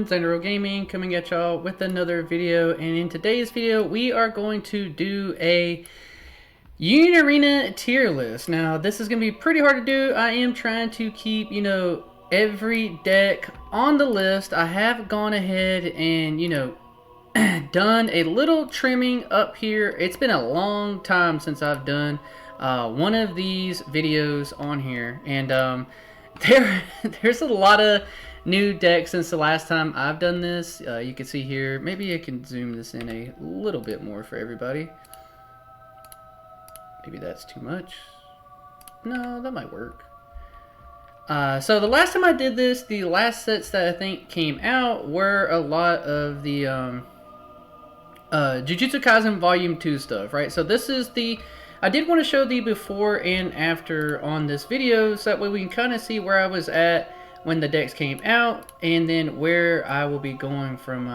everyone, Xandero Gaming coming at y'all with another video, and in today's video we are going to do a unionarena tier list. Now this is going to be pretty hard to do. I am trying to keep, every deck on the list. I have gone ahead and, done a little trimming up here. It's been a long time since I've done one of these videos on here, and there's a lot of new decks since the last time I've done this. You can see here, maybe I can zoom this in a little bit more for everybody. Maybe that's too much. No, that might work. So the last time I did this, the last sets that I think came out were a lot of the Jujutsukaisen Volume 2 stuff, right? So this is the... I did want to show the before and after on this video, so that way we can kind of see where I was at when the decks came out, and then where I will be going from,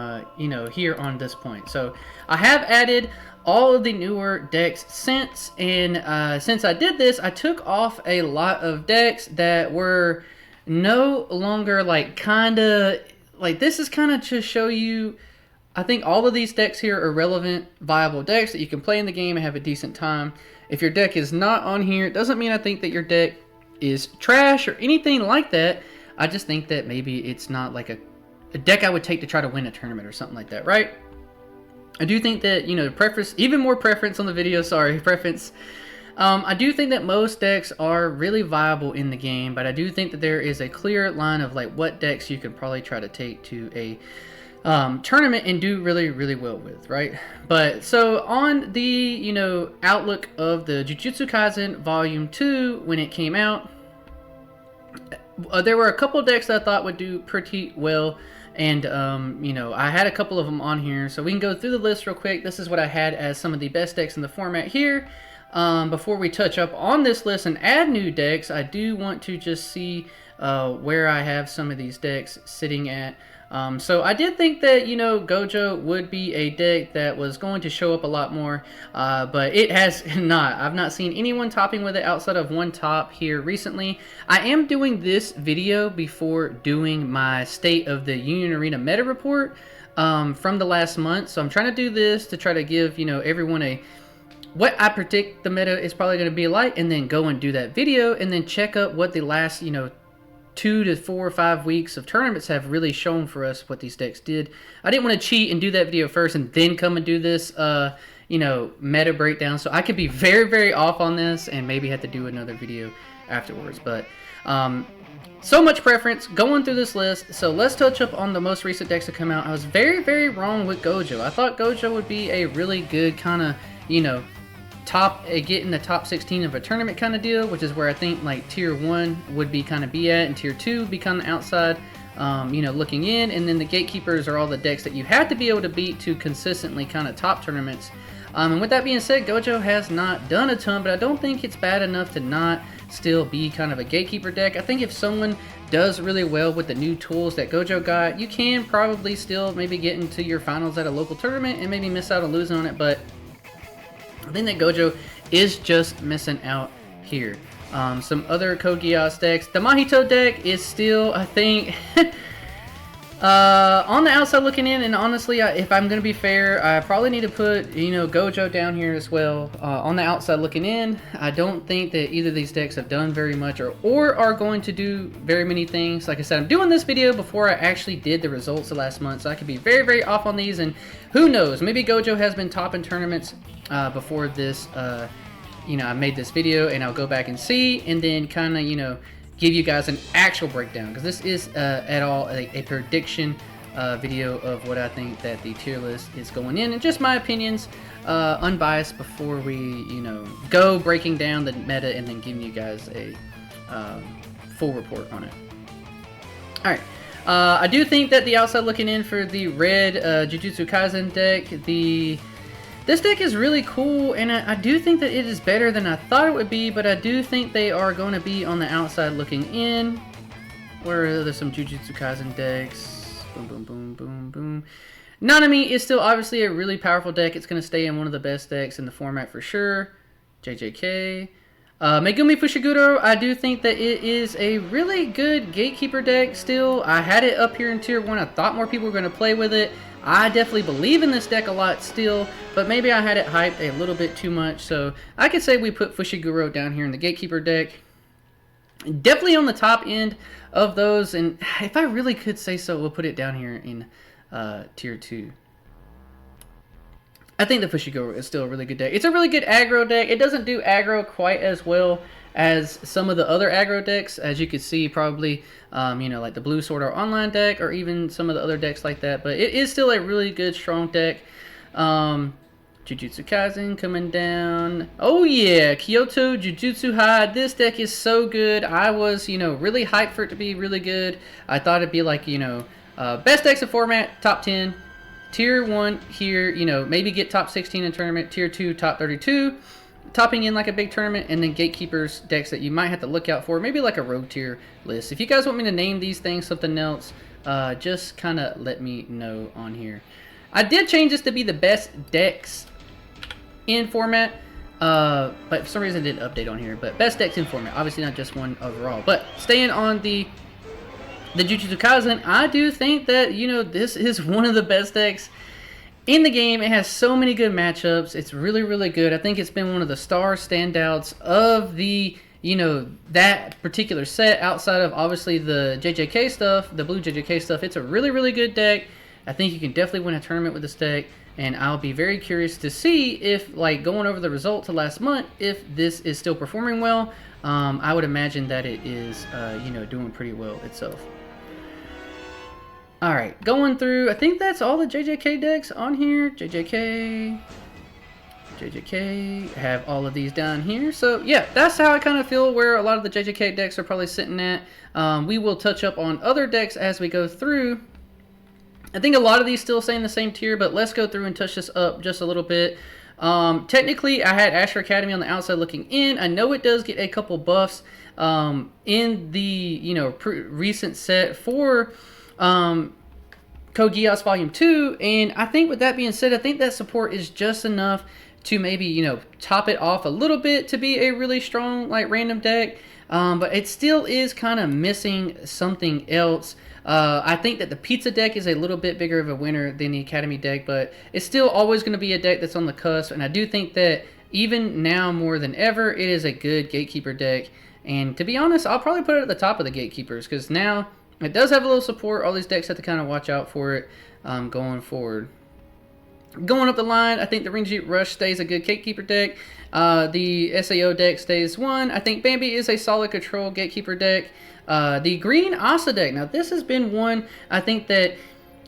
here on this point. So I have added all of the newer decks since, and since I did this, I took off a lot of decks that were no longer this is kind of to show you, I think all of these decks here are relevant, viable decks that you can play in the game and have a decent time. If your deck is not on here, it doesn't mean I think that your deck is trash or anything like that. I just think that maybe it's not like a deck I would take to try to win a tournament or something like that, right? I do think that, preference, even more preference on the video, sorry, preference. I do think that most decks are really viable in the game, but I do think that there is a clear line of what decks you can probably try to take to a tournament and do really, really well with, right? But so on the, outlook of the Jujutsukaisen Volume 2 when it came out, there were a couple decks that I thought would do pretty well, and I had a couple of them on here, so we can go through the list real quick. This is what I had as some of the best decks in the format here. Before we touch up on this list and add new decks, I do want to just see where I have some of these decks sitting at. So I did think that, Gojo would be a deck that was going to show up a lot more, but it has not. I've not seen anyone topping with it outside of one top here recently. I am doing this video before doing my State of the Unionarena meta report from the last month, so I'm trying to do this to try to give, everyone what I predict the meta is probably going to be like, and then go and do that video, and then check up what the last, 2 to 4 or 5 weeks of tournaments have really shown for us what these decks did. I didn't want to cheat and do that video first and then come and do this, meta breakdown. So I could be very, very off on this and maybe have to do another video afterwards. But so much preference going through this list. So let's touch up on the most recent decks that come out. I was very, very wrong with Gojo. I thought Gojo would be a really good kind of, get in the top 16 of a tournament kind of deal, which is where I think tier 1 would be kind of be at, and tier 2 would be kind of outside, looking in, and then the gatekeepers are all the decks that you have to be able to beat to consistently kind of top tournaments. And with that being said, Gojo has not done a ton, but I don't think it's bad enough to not still be kind of a gatekeeper deck. I think if someone does really well with the new tools that Gojo got, you can probably still maybe get into your finals at a local tournament and maybe miss out on losing on it, but I think that Gojo is just missing out here. Some other codegeass decks. The Mahito deck is still, I think, on the outside looking in, and honestly, if I'm going to be fair, I probably need to put, Gojo down here as well. On the outside looking in, I don't think that either of these decks have done very much or are going to do very many things. Like I said, I'm doing this video before I actually did the results of last month, so I could be very, very off on these, and who knows, maybe Gojo has been top in tournaments before this, I made this video, and I'll go back and see, and then kind of, give you guys an actual breakdown, because this is at all a prediction video of what I think that the tier list is going in, and just my opinions, unbiased, before we, go breaking down the meta and then giving you guys a full report on it. Alright. I do think that the outside looking in for the red Jujutsukaisen deck, this deck is really cool, and I do think that it is better than I thought it would be, but I do think they are going to be on the outside looking in. Where are there some Jujutsukaisen decks? Boom, boom, boom, boom, boom. Nanami is still obviously a really powerful deck. It's going to stay in one of the best decks in the format for sure. JJK. Megumi Fushiguro, I do think that it is a really good gatekeeper deck still. I had it up here in tier 1. I thought more people were going to play with it. I definitely believe in this deck a lot still, but maybe I had it hyped a little bit too much. So I could say we put Fushiguro down here in the gatekeeper deck. Definitely on the top end of those, and if I really could say so, we'll put it down here in tier 2. I think the Fushiguro is still a really good deck. It's a really good aggro deck. It doesn't do aggro quite as well as some of the other aggro decks, as you could see probably, you know, like the blue Sword Art Online deck or even some of the other decks like that. But it is still a really good, strong deck. Jujutsukaisen coming down. Oh yeah, Kyoto Jujutsu High. This deck is so good. I was, you know, really hyped for it to be really good. I thought it'd be like, you know, best decks in format, top 10. Tier 1 here, you know, maybe get top 16 in tournament. Tier 2, top 32. Topping in like a big tournament. And then gatekeepers decks that you might have to look out for. Maybe like a rogue tier list. If you guys want me to name these things something else, just kind of let me know on here. I did change this to be the best decks in format. But for some reason it didn't update on here. But best decks in format. Obviously not just one overall. But staying on the Jujutsu Kaisen, I do think that, you know, this is one of the best decks in the game. It has so many good matchups. It's really, really good. I think it's been one of the star standouts of the, you know, that particular set outside of obviously the JJK stuff, the blue JJK stuff. It's a really, really good deck. I think you can definitely win a tournament with this deck, and I'll be very curious to see if, like, going over the results of last month, if this is still performing well. I would imagine that it is, you know, doing pretty well itself. Alright, going through, I think that's all the JJK decks on here. JJK, have all of these down here. So, yeah, that's how I kind of feel where a lot of the JJK decks are probably sitting at. We will touch up on other decks as we go through. I think a lot of these still stay in the same tier, but let's go through and touch this up just a little bit. Technically, I had Asher Academy on the outside looking in. I know it does get a couple buffs in the, you know, recent set for codegeass Volume 2, and I think with that being said, I think that support is just enough to maybe, you know, top it off a little bit to be a really strong, like, random deck, but it still is kind of missing something else. I think that the pizza deck is a little bit bigger of a winner than the Academy deck, but it's still always going to be a deck that's on the cusp, and I do think that even now more than ever, it is a good gatekeeper deck, and to be honest, I'll probably put it at the top of the gatekeepers, because now it does have a little support. All these decks have to kind of watch out for it going forward. Going up the line, I think the Rinjit Rush stays a good gatekeeper deck. The SAO deck stays one. I think Bambi is a solid control gatekeeper deck. The Green Asa deck, now this has been one I think that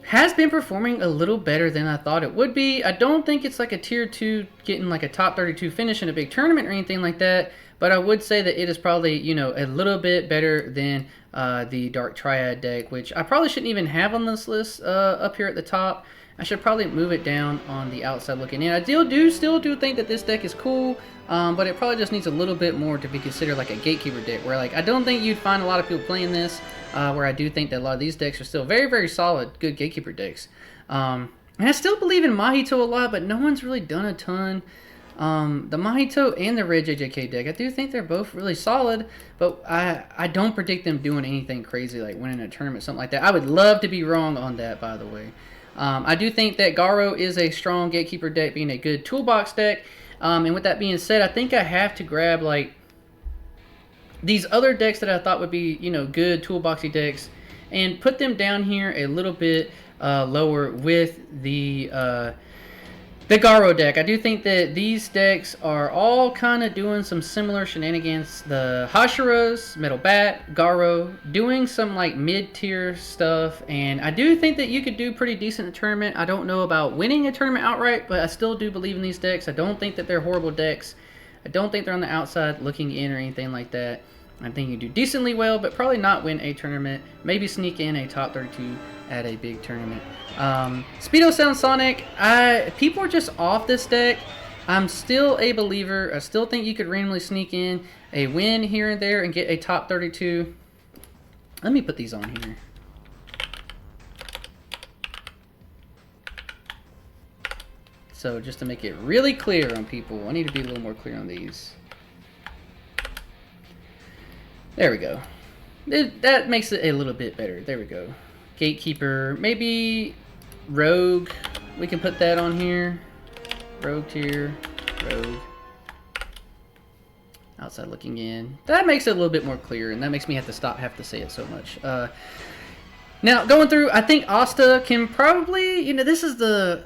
has been performing a little better than I thought it would be. I don't think it's like a tier 2 getting like a top 32 finish in a big tournament or anything like that, but I would say that it is probably, you know, a little bit better than the Dark Triad deck, which I probably shouldn't even have on this list up here at the top. I should probably move it down on the outside looking in. I still do think that this deck is cool, but it probably just needs a little bit more to be considered like a gatekeeper deck, where, like, I don't think you'd find a lot of people playing this, where I do think that a lot of these decks are still very, very solid, good gatekeeper decks. And I still believe in Mahito a lot, but no one's really done a ton. The Mahito and the red JJK deck, I do think they're both really solid, but I don't predict them doing anything crazy like winning a tournament, something like that. I would love to be wrong on that, by the way. I do think that Garo is a strong gatekeeper deck, being a good toolbox deck. And with that being said, I think I have to grab, like, these other decks that I thought would be, you know, good toolboxy decks and put them down here a little bit lower with the Garo deck. I do think that these decks are all kind of doing some similar shenanigans. The Hashiras, Metal Bat, Garo, doing some like mid-tier stuff, and I do think that you could do pretty decent in a tournament. I don't know about winning a tournament outright, but I still do believe in these decks. I don't think that they're horrible decks. I don't think they're on the outside looking in or anything like that. I think you do decently well, but probably not win a tournament. Maybe sneak in a top 32 at a big tournament. Speedo Sound Sonic, people are just off this deck. I'm still a believer. I still think you could randomly sneak in a win here and there and get a top 32. Let me put these on here. So just to make it really clear on people, I need to be a little more clear on these. There we go. That makes it a little bit better. There we go. Gatekeeper, maybe rogue. We can put that on here. Rogue tier, rogue. Outside looking in. That makes it a little bit more clear, and that makes me have to say it so much. Now, going through, I think Asta can probably, you know, this is the,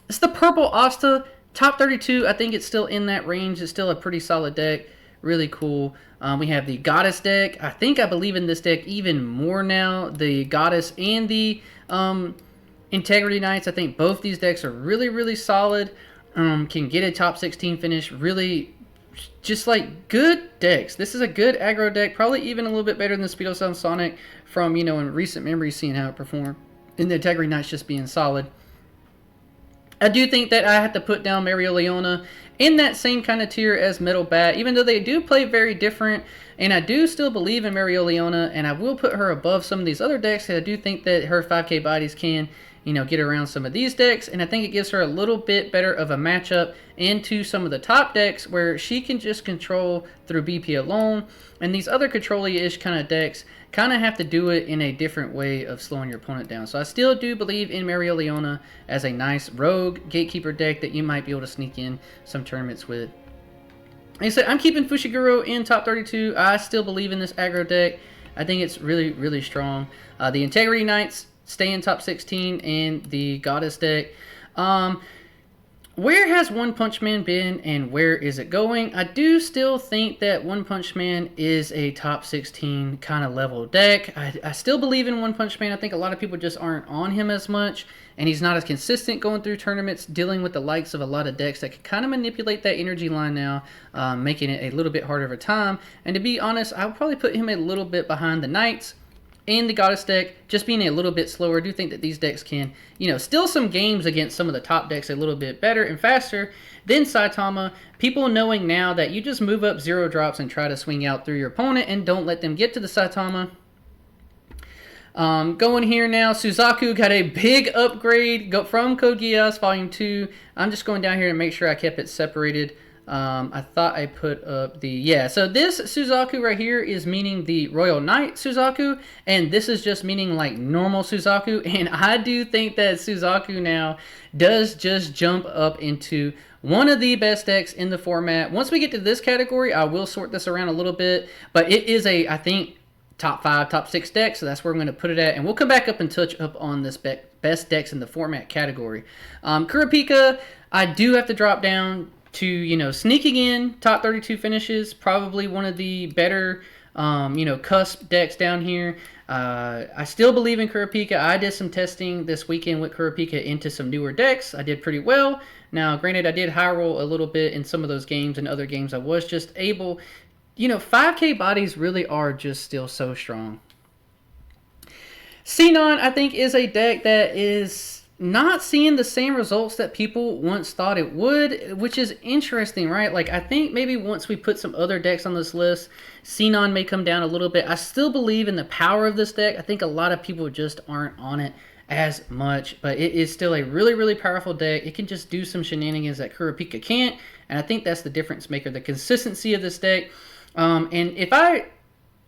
it's the purple Asta. Top 32, I think it's still in that range. It's still a pretty solid deck. Really cool. We have the Goddess deck. I believe in this deck even more now. The Goddess and the Integrity Knights. I think both these decks are really, really solid. Can get a top 16 finish. Really, just like good decks. This is a good aggro deck. Probably even a little bit better than the Speedo Sound Sonic from, you know, in recent memory, seeing how it performed. And the Integrity Knights just being solid. I do think that I have to put down Mereoleona in that same kind of tier as Metal Bat, even though they do play very different, and I do still believe in Mereoleona, and I will put her above some of these other decks, because I do think that her 5k bodies can, you know, get around some of these decks, and I think it gives her a little bit better of a matchup into some of the top decks where she can just control through BP alone, and these other control-y-ish kind of decks kind of have to do it in a different way of slowing your opponent down. So I still do believe in Mereoleona as a nice rogue gatekeeper deck that you might be able to sneak in some tournaments with. Like I said, I'm keeping Fushiguro in top 32. I still believe in this aggro deck. I think it's really, really strong. The Integrity Knights stay in top 16, and the Goddess deck. Where has One Punch Man been, and where is it going? I do still think that One Punch Man is a top 16 kind of level deck. I still believe in One Punch Man. I think a lot of people just aren't on him as much, and he's not as consistent going through tournaments, dealing with the likes of a lot of decks that can kind of manipulate that energy line now, making it a little bit harder of a time. And to be honest, I would probably put him a little bit behind the Knights and the Goddess deck, just being a little bit slower. I do think that these decks can, you know, steal some games against some of the top decks a little bit better and faster than Saitama. People knowing now that you just move up 0 drops and try to swing out through your opponent and don't let them get to the Saitama. Going here now, Suzaku got a big upgrade from codegeass Volume 2. I'm just going down here to make sure I kept it separated. I thought I put up the, yeah, so this Suzaku right here is meaning the Royal Knight Suzaku, and this is just meaning like normal Suzaku, and I do think that Suzaku now does just jump up into one of the best decks in the format. Once we get to this category, I will sort this around a little bit, but it is a, I think, top 5, top 6 deck, so that's where I'm going to put it at, and we'll come back up and touch up on this best decks in the format category. Kurapika, I do have to drop down to, you know, sneaking in top 32 finishes, probably one of the better, you know, cusp decks down here. I still believe in Kurapika. I did some testing this weekend with Kurapika into some newer decks. I did pretty well. Now, granted, I did high roll a little bit in some of those games, and other games I was just able, you know, 5k bodies really are just still so strong. Xenon, I think, is a deck that is not seeing the same results that people once thought it would, which is interesting, right? Like, I think maybe once we put some other decks on this list, Xenon may come down a little bit. I still believe in the power of this deck. I think a lot of people just aren't on it as much, but it is still a really, really powerful deck. It can just do some shenanigans that Kurapika can't, and I think that's the difference maker, the consistency of this deck. And if I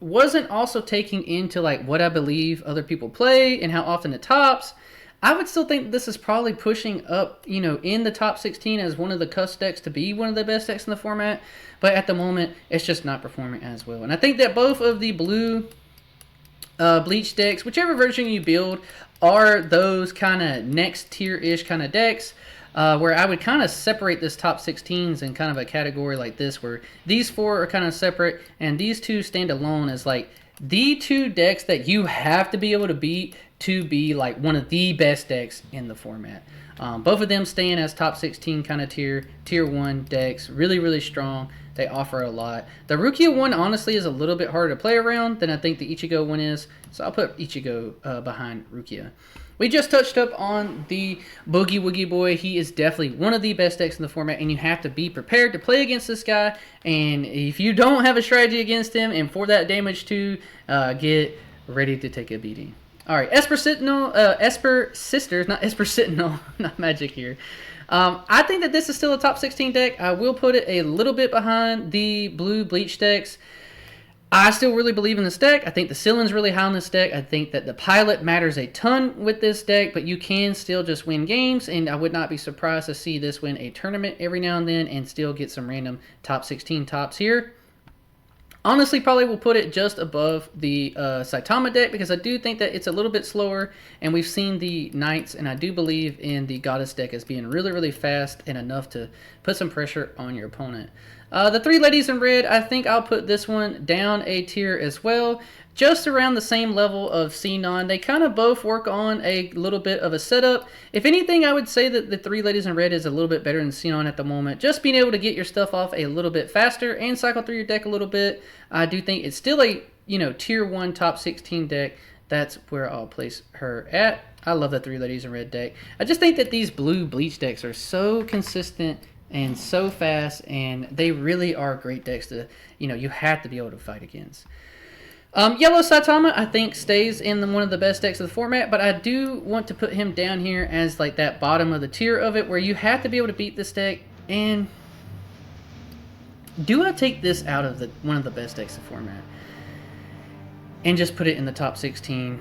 wasn't also taking into like what I believe other people play and how often it tops, I would still think this is probably pushing up, you know, in the top 16 as one of the cusp decks to be one of the best decks in the format. But at the moment, it's just not performing as well. And I think that both of the blue bleach decks, whichever version you build, are those kind of next tier-ish kind of decks. Where I would kind of separate this top 16s in kind of a category like this, where these 4 are kind of separate and these 2 stand alone as like the 2 decks that you have to be able to beat to be like one of the best decks in the format. Both of them staying as top 16 kind of tier 1 decks. Really, really strong. They offer a lot. The Rukia one honestly is a little bit harder to play around than I think the Ichigo one is, so I'll put Ichigo behind Rukia. We just touched up on the Boogie Woogie Boy. He is definitely one of the best decks in the format, and you have to be prepared to play against this guy. And if you don't have a strategy against him, and for that damage too, get ready to take a beating. All right, Esper Sentinel, Esper Sisters, not Esper Sentinel, not magic here. I think that this is still a top 16 deck. I will put it a little bit behind the blue bleach decks. I still really believe in this deck. I think the ceiling's really high on this deck. I think that the pilot matters a ton with this deck, but you can still just win games, and I would not be surprised to see this win a tournament every now and then and still get some random top 16 tops here. Honestly, probably will put it just above the Saitama deck because I do think that it's a little bit slower, and we've seen the Knights, and I do believe in the Goddess deck as being really, really fast and enough to put some pressure on your opponent. The three ladies in red, I think I'll put this one down a tier as well, just around the same level of Xenon. They kind of both work on a little bit of a setup. If anything, I would say that the three ladies in red is a little bit better than Xenon at the moment. Just being able to get your stuff off a little bit faster and cycle through your deck a little bit. I do think it's still a, tier 1 top 16 deck. That's where I'll place her at. I love the three ladies in red deck. I just think that these blue bleach decks are so consistent and so fast, and they really are great decks to, you have to be able to fight against. Yellow Saitama, I think, stays in one of the best decks of the format, but I do want to put him down here as like that bottom of the tier of it, where you have to be able to beat this deck. And do I take this out of one of the best decks of the format and just put it in the top 16?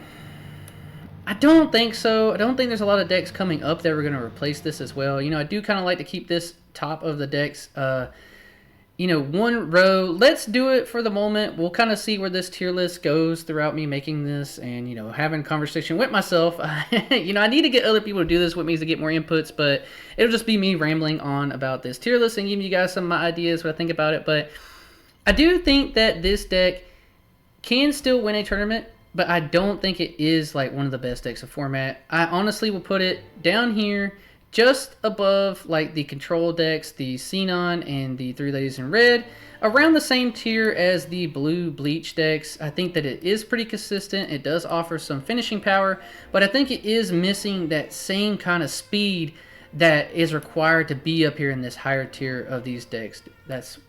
I don't think so. I don't think there's a lot of decks coming up that are going to replace this as well. I do kind of like to keep this top of the decks, one row. Let's do it for the moment. We'll kind of see where this tier list goes throughout me making this and, having a conversation with myself. I need to get other people to do this with me to get more inputs, but it'll just be me rambling on about this tier list and giving you guys some of my ideas, what I think about it. But I do think that this deck can still win a tournament, but I don't think it is like one of the best decks of format. I honestly will put it down here just above like the control decks, the Xenon and the three ladies in red, around the same tier as the blue bleach decks. I think that it is pretty consistent. It does offer some finishing power, but I think it is missing that same kind of speed that is required to be up here in this higher tier of these decks. That's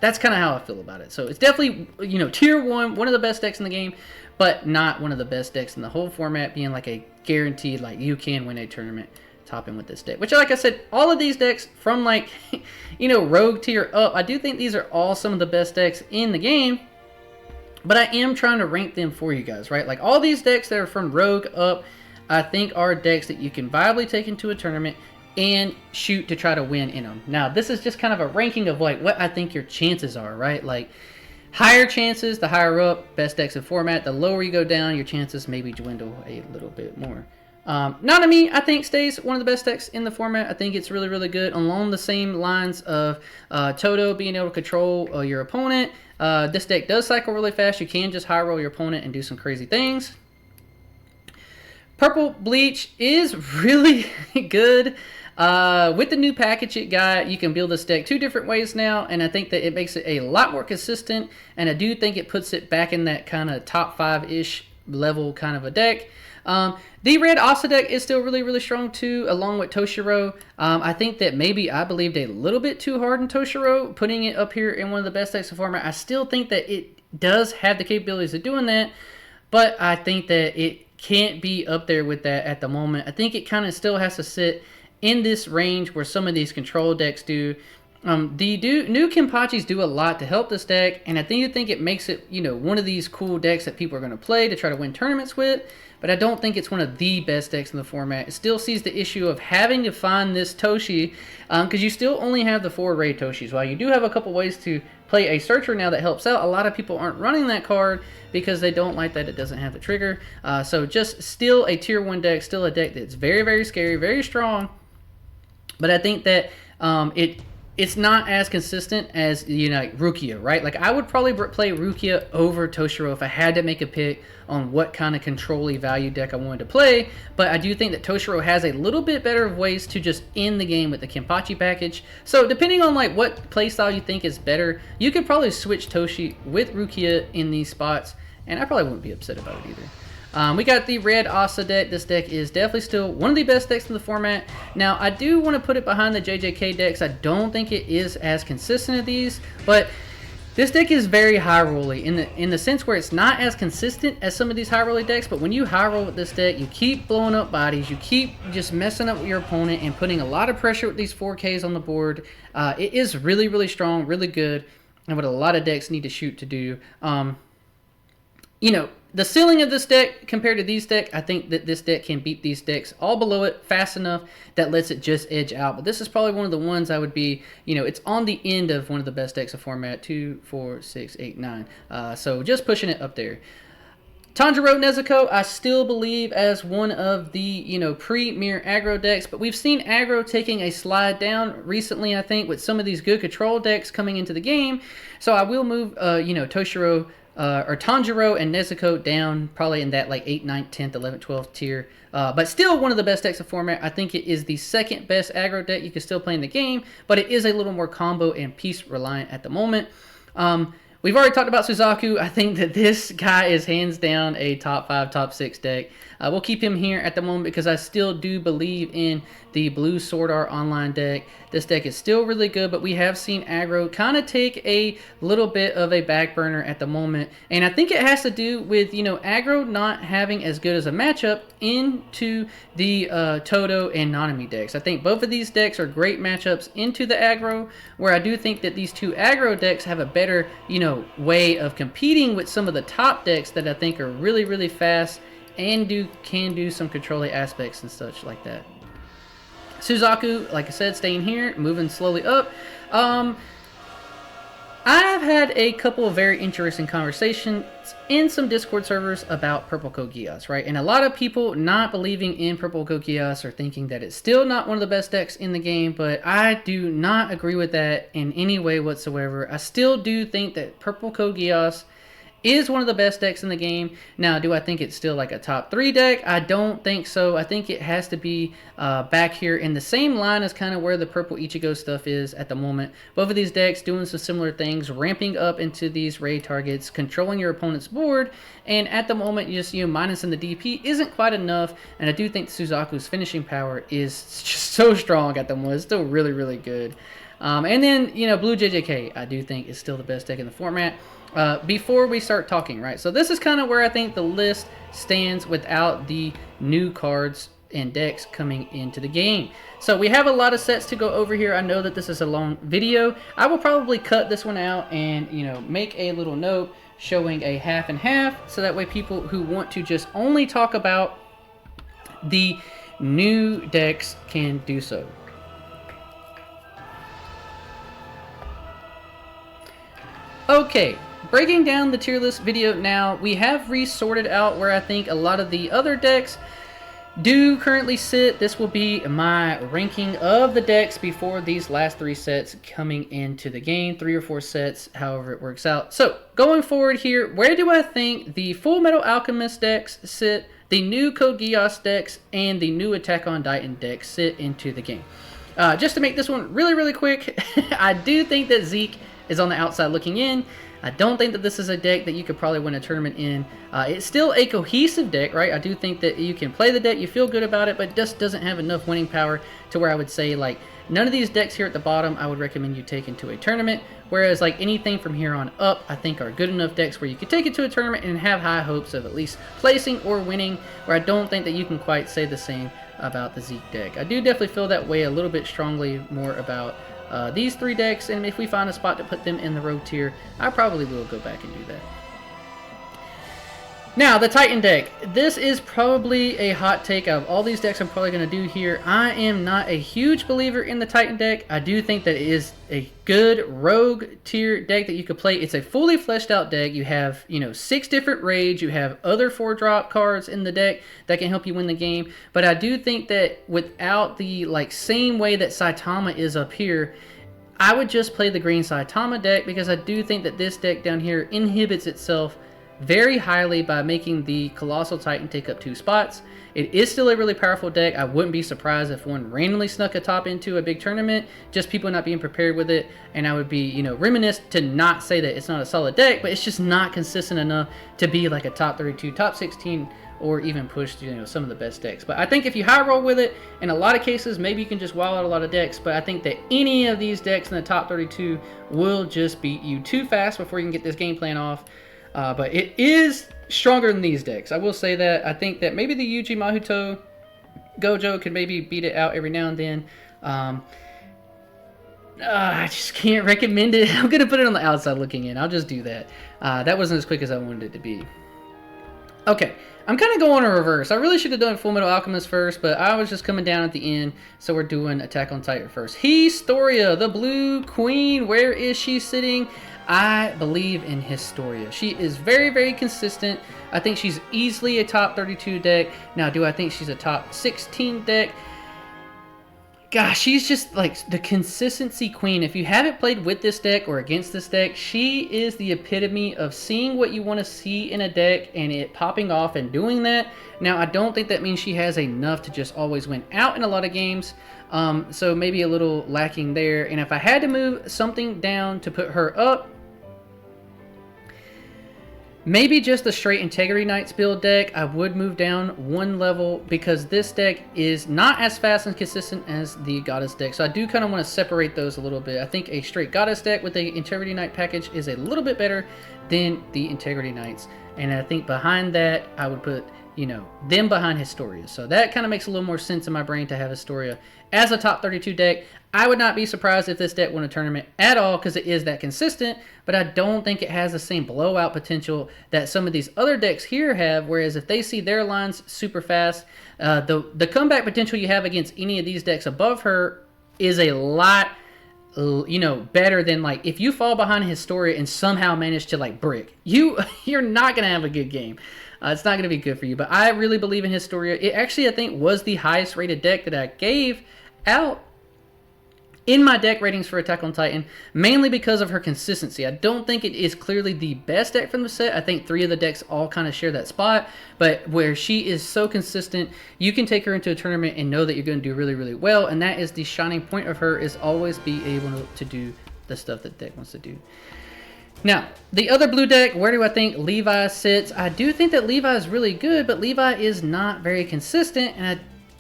kind of how I feel about it. So it's definitely, tier 1, one of the best decks in the game, but not one of the best decks in the whole format, being like a guaranteed, like, you can win a tournament topping with this deck. Which, like I said, all of these decks from, like, rogue tier up, I do think these are all some of the best decks in the game, but I am trying to rank them for you guys, right? Like, all these decks that are from rogue up, I think are decks that you can viably take into a tournament and shoot to try to win in them. Now, this is just kind of a ranking of, like, what I think your chances are, right? Like, higher chances, the higher up, best decks in format. The lower you go down, your chances maybe dwindle a little bit more. Nanami, I think, stays one of the best decks in the format. I think it's really, really good. Along the same lines of Toto being able to control your opponent. This deck does cycle really fast. You can just high roll your opponent and do some crazy things. Purple Bleach is really good. With the new package it got, you can build this deck 2 different ways now, and I think that it makes it a lot more consistent, and I do think it puts it back in that kind of top 5-ish level kind of a deck. The red Asa deck is still really, really strong too, along with Toshiro. I think that maybe I believed a little bit too hard in Toshiro, putting it up here in one of the best decks of format. I still think that it does have the capabilities of doing that, but I think that it can't be up there with that at the moment. I think it kind of still has to sit in this range where some of these control decks do. The new Kenpachis do a lot to help this deck, and I think it makes it, one of these cool decks that people are going to play to try to win tournaments with, but I don't think it's one of the best decks in the format. It still sees the issue of having to find this Toshi, because you still only have the 4 Raid Toshis. While you do have a couple ways to play a Searcher now that helps out, a lot of people aren't running that card because they don't like that it doesn't have the trigger. So just still a tier 1 deck, still a deck that's very, very scary, very strong, but I think that it's not as consistent as, like Rukia, right? Like, I would probably play Rukia over Toshiro if I had to make a pick on what kind of control-y value deck I wanted to play, but I do think that Toshiro has a little bit better ways to just end the game with the Kenpachi package. So depending on like what playstyle you think is better, you could probably switch Toshi with Rukia in these spots, and I probably wouldn't be upset about it either. We got the red Asa deck. This deck is definitely still one of the best decks in the format. Now, I do want to put it behind the JJK decks. I don't think it is as consistent as these, but this deck is very high rolly in the sense where it's not as consistent as some of these high rolly decks, but when you high roll with this deck, you keep blowing up bodies, you keep just messing up with your opponent and putting a lot of pressure with these 4Ks on the board. It is really, really strong, really good. and what a lot of decks need to shoot to do. You know, the ceiling of this deck compared to these decks, I think that this deck can beat these decks all below it fast enough that lets it just edge out. But this is probably one of the ones I would be, you know, it's on the end of one of the best decks of format. 2, 4, 6, 8, 9. So just pushing it up there. Tanjiro Nezuko, I still believe as one of the, you know, premier aggro decks, but we've seen aggro taking a slide down recently, I think, with some of these good control decks coming into the game. So I will move, you know, Toshiro or Tanjiro and Nezuko down probably in that like 8th, 9th, 10th, 11th, 12th tier. But still one of the best decks of format. I think it is the second best aggro deck you can still play in the game, but it is a little more combo and piece reliant at the moment. We've already talked about Suzaku. I think that this guy is hands down a top 5, top 6 deck. We'll keep him here at the moment because I still do believe in the blue Sword Art Online deck. This deck is still really good, but we have seen aggro kind of take a little bit of a back burner at the moment. And I think it has to do with, you know, aggro not having as good as a matchup into the Todo and Nanami decks. I think both of these decks are great matchups into the aggro, where I do think that these two aggro decks have a better, you know, way of competing with some of the top decks that I think are really, really fast and can do some controlling aspects and such like that. Suzaku, like I said, staying here, moving slowly up. I've had a couple of very interesting conversations in some Discord servers about Purple Code Geass, right? And a lot of people not believing in Purple Code Geass are thinking that it's still not one of the best decks in the game, but I do not agree with that in any way whatsoever. I still do think that Purple Code Geass is one of the best decks in the game. Now, do I think it's still like a top 3 deck? I don't think so. I think it has to be back here in the same line as kind of where the purple Ichigo stuff is at the moment. Both of these decks doing some similar things, ramping up into these raid targets, controlling your opponent's board, and at the moment, just, you know, minusing the DP isn't quite enough, and I do think Suzaku's finishing power is just so strong at the moment. It's still really, really good. And then, you know, Blue JJK, I do think is still the best deck in the format. Before we start talking, right? So this is kind of where I think the list stands without the new cards and decks coming into the game. So we have a lot of sets to go over here. I know that this is a long video. I will probably cut this one out and, you know, make a little note showing a half and half, so that way people who want to just only talk about the new decks can do so. Okay, breaking down the tier list video now, we have resorted out where I think a lot of the other decks do currently sit. This will be my ranking of the decks before these last 3 sets coming into the game. 3 or 4 sets, however it works out. So, going forward here, where do I think the Full Metal Alchemist decks sit, the new Code Geass decks, and the new Attack on Titan decks sit into the game? Just to make this one really, really quick, I do think that Zeke is on the outside looking in. I don't think that this is a deck that you could probably win a tournament in. It's still a cohesive deck, right? I do think that you can play the deck, you feel good about it, but it just doesn't have enough winning power to where I would say, like, none of these decks here at the bottom I would recommend you take into a tournament, whereas, like, anything from here on up I think are good enough decks where you could take it to a tournament and have high hopes of at least placing or winning, where I don't think that you can quite say the same about the Zeke deck. I do definitely feel that way a little bit strongly more about these 3 decks, and if we find a spot to put them in the rogue tier, I probably will go back and do that. Now, the Titan deck. This is probably a hot take out of all these decks I'm probably going to do here. I am not a huge believer in the Titan deck. I do think that it is a good rogue tier deck that you could play. It's a fully fleshed out deck. You have, you know, 6 different raids. You have other 4-drop cards in the deck that can help you win the game. But I do think that without the, like, same way that Saitama is up here, I would just play the green Saitama deck, because I do think that this deck down here inhibits itself very highly by making the Colossal Titan take up 2 spots. It is still a really powerful deck. I wouldn't be surprised if one randomly snuck a top into a big tournament, just people not being prepared with it, and I would be, you know, remiss to not say that it's not a solid deck, but it's just not consistent enough to be like a top 32, top 16, or even push, you know, some of the best decks. But I think if you high roll with it, in a lot of cases, maybe you can just wild out a lot of decks, but I think that any of these decks in the top 32 will just beat you too fast before you can get this game plan off. But it is stronger than these decks. I will say that. I think that maybe the Yuji Mahuto Gojo could maybe beat it out every now and then. I just can't recommend it. I'm going to put it on the outside looking in. I'll just do that. That wasn't as quick as I wanted it to be. Okay, I'm kind of going in reverse. I really should have done Full Metal Alchemist first, but I was just coming down at the end, so we're doing Attack on Titan first. Historia, the Blue Queen. Where is she sitting? I believe in Historia. She is very, very consistent. I think she's easily a top 32 deck. Now, do I think she's a top 16 deck? Gosh, she's just like the consistency queen. If you haven't played with this deck or against this deck, she is the epitome of seeing what you want to see in a deck and it popping off and doing that. Now, I don't think that means she has enough to just always win out in a lot of games. So maybe a little lacking there. And if I had to move something down to put her up, maybe just the straight Integrity Knights build deck, I would move down one level because this deck is not as fast and consistent as the Goddess deck. So I do kind of want to separate those a little bit. I think a straight Goddess deck with the Integrity Knight package is a little bit better than the Integrity Knights. And I think behind that, I would put, you know, them behind Historia. So that kind of makes a little more sense in my brain to have Historia as a top 32 deck. I would not be surprised if this deck won a tournament at all because it is that consistent, but I don't think it has the same blowout potential that some of these other decks here have, whereas if they see their lines super fast, the comeback potential you have against any of these decks above her is a lot, you know, better than like if you fall behind Historia and somehow manage to like brick, you're not going to have a good game. It's not going to be good for you, but I really believe in Historia. It actually, I think, was the highest rated deck that I gave out in my deck ratings for Attack on Titan, mainly because of her consistency. I don't think it is clearly the best deck from the set. I think 3 of the decks all kind of share that spot, but where she is so consistent, you can take her into a tournament and know that you're going to do really, really well, and that is the shining point of her, is always be able to do the stuff that the deck wants to do. Now, the other blue deck, where do I think Levi sits? I do think that Levi is really good, but Levi is not very consistent,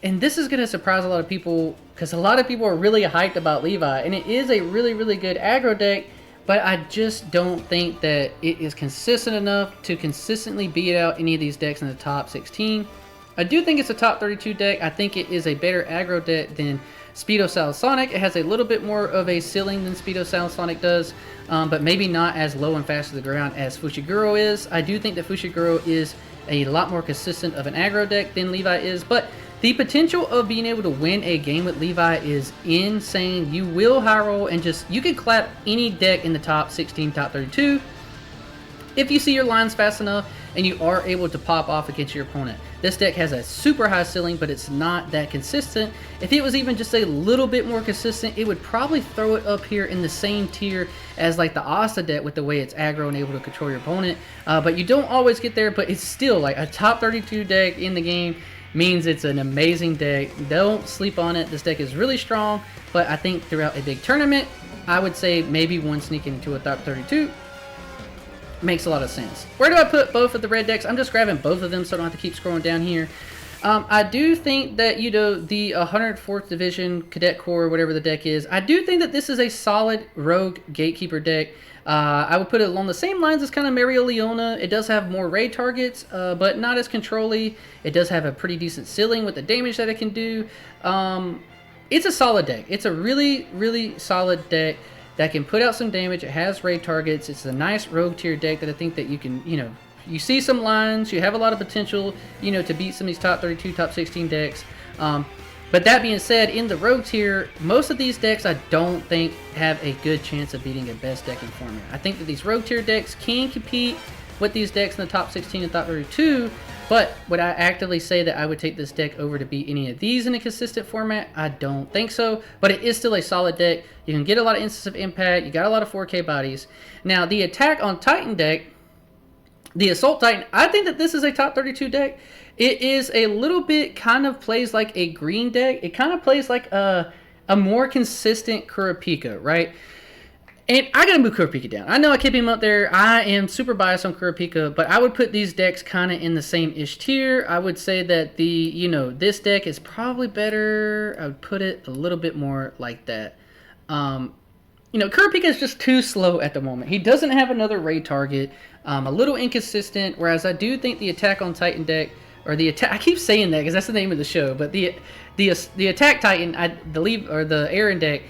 and this is going to surprise a lot of people because a lot of people are really hyped about Levi, and it is a really, really good aggro deck, but I just don't think that it is consistent enough to consistently beat out any of these decks in the top 16. I do think it's a top 32 deck. I think it is a better aggro deck than Speedo Sonic. It has a little bit more of a ceiling than Speedo Sonic does, but maybe not as low and fast to the ground as Fushiguro is. I do think that Fushiguro is a lot more consistent of an aggro deck than Levi is, but the potential of being able to win a game with Levi is insane. You will high roll and you can clap any deck in the top 16, top 32 if you see your lines fast enough and you are able to pop off against your opponent. This deck has a super high ceiling, but it's not that consistent. If it was even just a little bit more consistent, it would probably throw it up here in the same tier as like the Asta deck with the way it's aggro and able to control your opponent. But you don't always get there, but it's still like a top 32 deck in the game means it's an amazing deck. Don't sleep on it. This deck is really strong, but I think throughout a big tournament, I would say maybe one sneaking into a top 32 makes a lot of sense. Where do I put both of the red decks? I'm just grabbing both of them so I don't have to keep scrolling down here. I do think that, you know, the 104th Division Cadet Corps, whatever the deck is, I do think that this is a solid rogue gatekeeper deck. I would put it along the same lines as kind of Mario Leona. It does have more raid targets, but not as control-y. It does have a pretty decent ceiling with the damage that it can do. It's a solid deck. It's a really, really solid deck that can put out some damage. It has raid targets. It's a nice rogue tier deck that I think that you can, you know, you see some lines. You have a lot of potential, you know, to beat some of these top 32, top 16 decks. But that being said, in the rogue tier, most of these decks I don't think have a good chance of beating a best deck in format. I think that these rogue tier decks can compete with these decks in the top 16 and top 32, but would I actively say that I would take this deck over to beat any of these in a consistent format? I don't think so, but it is still a solid deck. You can get a lot of instances of impact. You got a lot of 4K bodies. Now, the Attack on Titan deck, the Assault Titan, I think that this is a top 32 deck. It is a little bit kind of plays like a green deck. It kind of plays like a more consistent Kurapika, right? And I gotta move Kurapika down. I know I keep him up there. I am super biased on Kurapika, but I would put these decks kind of in the same-ish tier. I would say that the, you know, this deck is probably better. I would put it a little bit more like that. You know, Kurapika is just too slow at the moment. He doesn't have another raid target. A little inconsistent, whereas I do think the Attack on Titan deck, or the attack, I keep saying that because that's the name of the show, but the Attack Titan, I believe, or the Aaron deck,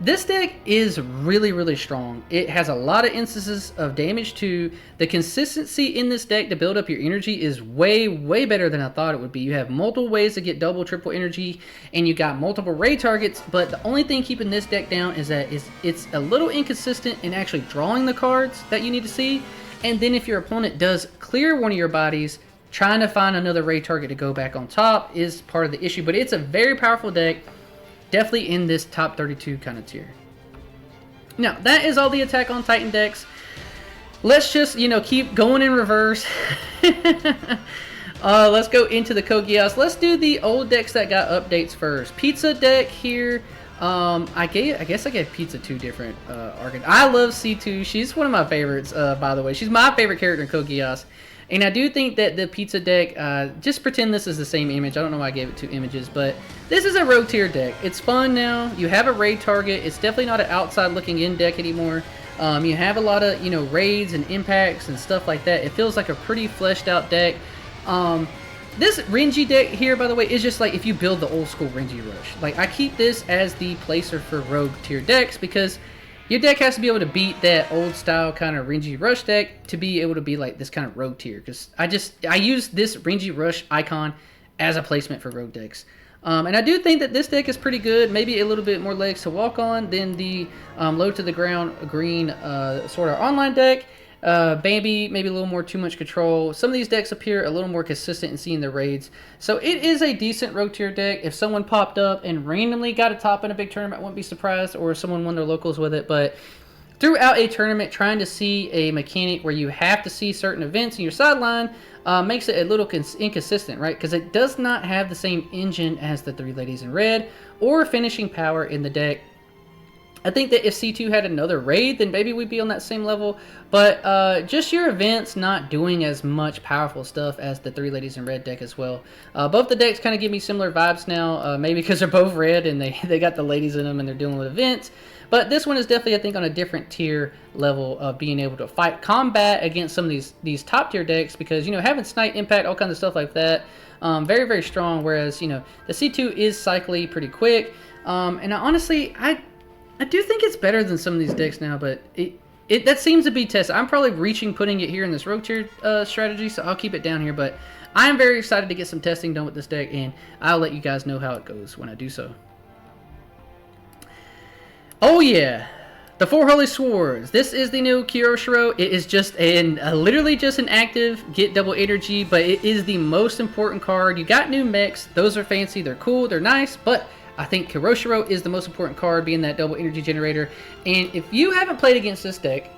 This deck is really strong. It has a lot of instances of damage too. The consistency in this deck to build up your energy is way better than I thought it would be. You have multiple ways to get double, triple energy, and you got multiple raid targets, but the only thing keeping this deck down is that it's a little inconsistent in actually drawing the cards that you need to see. And then if your opponent does clear one of your bodies, trying to find another raid target to go back on top is part of the issue. But it's a very powerful deck. Definitely in this top 32 kind of tier. Now, that is all the Attack on Titan decks. Let's just, keep going in reverse. Let's go into the codegeass. Let's do the old decks that got updates first. Pizza deck here. I guess I gave Pizza 2 different archetypes. I love C2. She's one of my favorites, by the way. She's my favorite character in codegeass. And I do think that the pizza deck, just pretend this is the same image. I don't know why I gave it 2 images, but this is a rogue tier deck. It's fun now. You have a raid target. It's definitely not an outside looking in deck anymore. You have a lot of, raids and impacts and stuff like that. It feels like a pretty fleshed out deck. This Renji deck here, by the way, is just like if you build the old school Renji Rush. Like, I keep this as the placer for rogue tier decks because your deck has to be able to beat that old style kind of Renji Rush deck to be able to be like this kind of rogue tier. Because I use this Renji Rush icon as a placement for rogue decks. And I do think that this deck is pretty good. Maybe a little bit more legs to walk on than the low to the ground green Sword Art Online deck. Maybe a little more too much control. Some of these decks appear a little more consistent in seeing the raids. So it is a decent rogue tier deck. If someone popped up and randomly got a top in a big tournament, I wouldn't be surprised, or if someone won their locals with it. But throughout a tournament, trying to see a mechanic where you have to see certain events in your sideline makes it a little inconsistent, right? Because it does not have the same engine as the 3 Ladies in Red or finishing power in the deck. I think that if C2 had another raid, then maybe we'd be on that same level. But just your events not doing as much powerful stuff as the 3 Ladies in Red deck as well. Both the decks kind of give me similar vibes now. Maybe because they're both red and they got the ladies in them and they're dealing with events. But this one is definitely, I think, on a different tier level of being able to fight combat against some of these top tier decks. Because, having Snipe, Impact, all kinds of stuff like that, very strong. Whereas, the C2 is cyclically pretty quick. And honestly, I do think it's better than some of these decks now, but that seems to be tested. I'm probably putting it here in this rogue tier strategy, so I'll keep it down here. But I'm very excited to get some testing done with this deck, and I'll let you guys know how it goes when I do so. Oh yeah, the 4 Holy Swords. This is the new Kiyoshiro. It is just literally just an active, get double energy, but it is the most important card. You got new mechs. Those are fancy. They're cool. They're nice, but I think Kiyoshiro is the most important card, being that double energy generator. And if you haven't played against this deck,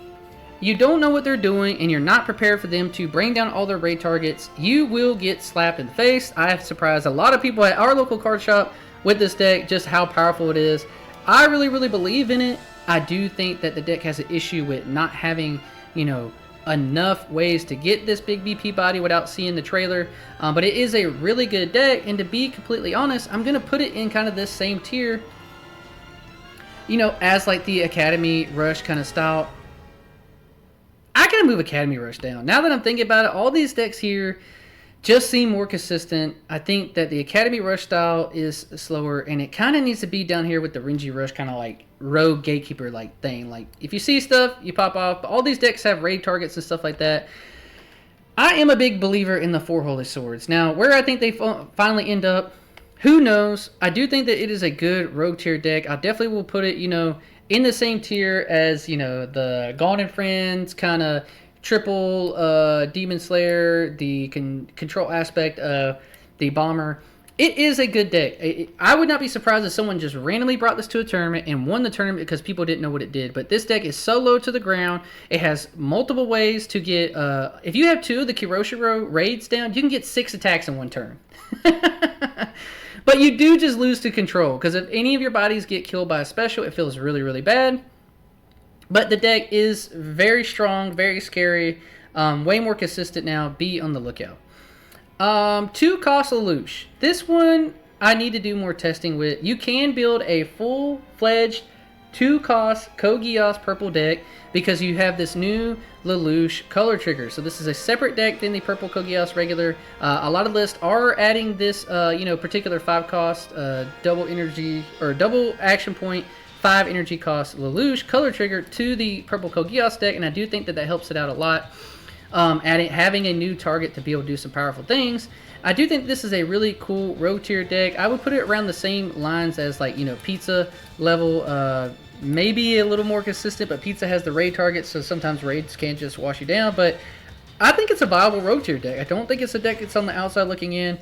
you don't know what they're doing, and you're not prepared for them to bring down all their raid targets, you will get slapped in the face. I have surprised a lot of people at our local card shop with this deck, just how powerful it is. I really believe in it. I do think that the deck has an issue with not having, enough ways to get this big BP body without seeing the trailer. But it is a really good deck, and to be completely honest, I'm going to put it in kind of this same tier, as like the Academy Rush kind of style. I gotta move Academy Rush down. Now that I'm thinking about it, all these decks here just seem more consistent. I think that the Academy Rush style is slower, and it kind of needs to be down here with the Renji Rush kind of like rogue gatekeeper like thing. Like, if you see stuff, you pop off. All these decks have raid targets and stuff like that. I am a big believer in the 4 Holy Swords. Now, where I think they finally end up, who knows? I do think that it is a good rogue tier deck. I definitely will put it, in the same tier as, the Gone and Friends kind of triple Demon Slayer, the control aspect of the Bomber. It is a good deck. I would not be surprised if someone just randomly brought this to a tournament and won the tournament because people didn't know what it did. But this deck is so low to the ground. It has multiple ways to get... if you have 2 of the Kiyoshiro raids down, you can get 6 attacks in one turn. But you do just lose to control, because if any of your bodies get killed by a special, it feels really bad. But the deck is very strong, very scary, way more consistent now. Be on the lookout. 2 cost Lelouch. This one I need to do more testing with. You can build a full-fledged 2 cost codegeass purple deck because you have this new Lelouch color trigger. So this is a separate deck than the purple codegeass regular. A lot of lists are adding this, particular 5 cost double energy or double action point 5 energy cost Lelouch color trigger to the purple Codegeass deck, and I do think that that helps it out a lot. Having a new target to be able to do some powerful things. I do think this is a really cool rogue tier deck. I would put it around the same lines as, like, you know, Pizza level, maybe a little more consistent, but Pizza has the raid target, so sometimes raids can't just wash you down. But I think it's a viable rogue tier deck. I don't think it's a deck that's on the outside looking in.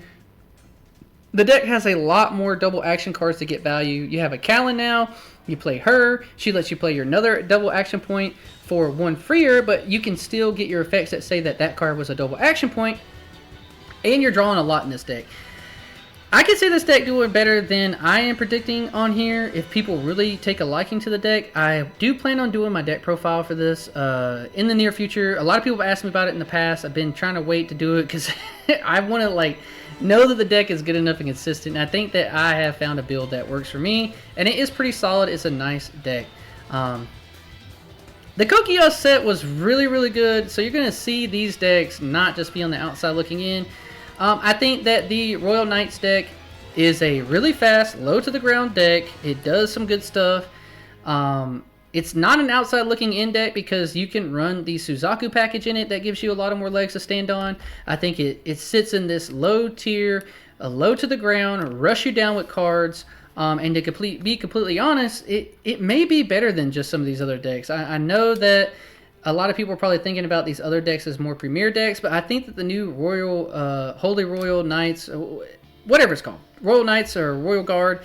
The deck has a lot more double action cards to get value. You have a Callan now. You play her. She lets you play your another double action point for 1 freer, but you can still get your effects that say that that card was a double action point, and you're drawing a lot in this deck. I can see this deck doing better than I am predicting on here if people really take a liking to the deck. I do plan on doing my deck profile for this in the near future. A lot of people have asked me about it in the past. I've been trying to wait to do it because I want to, like, know that the deck is good enough and consistent. And I think that I have found a build that works for me, and it is pretty solid. It's a nice deck. The Codegeass set was really, really good, so you're going to see these decks not just be on the outside looking in. I think that the Royal Knights deck is a really fast, low to the ground deck. It does some good stuff. It's not an outside looking in deck because you can run the Suzaku package in it that gives you a lot of more legs to stand on. I think it sits in this low tier, low to the ground, rush you down with cards. And to be completely honest, it may be better than just some of these other decks. I know that a lot of people are probably thinking about these other decks as more premier decks, but I think that the new Royal, Holy Royal Knights, whatever it's called, Royal Knights or Royal Guard,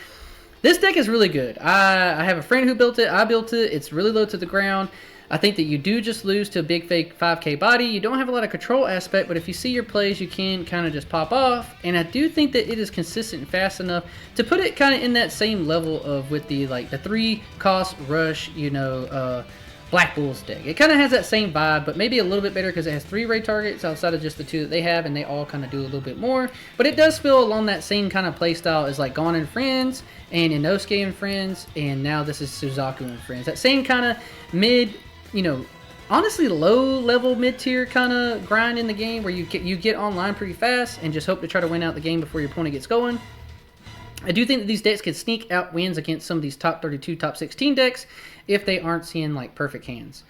this deck is really good. I have a friend who built it. I built it. It's really low to the ground. I think that you do just lose to a big fake 5k body. You don't have a lot of control aspect, but if you see your plays, you can kind of just pop off. And I do think that it is consistent and fast enough to put it kind of in that same level of with the, like, the 3 cost rush, you know, Black Bulls deck. It kind of has that same vibe, but maybe a little bit better because it has 3 raid targets outside of just the 2 that they have, and they all kind of do a little bit more. But it does feel along that same kind of play style as, like, Gone and Friends and Inosuke and Friends, and now this is Suzaku and Friends. That same kind of mid, you know, honestly low level mid tier kind of grind in the game where you get online pretty fast and just hope to try to win out the game before your opponent gets going. I do think that these decks can sneak out wins against some of these top 32, top 16 decks if they aren't seeing, like, perfect hands.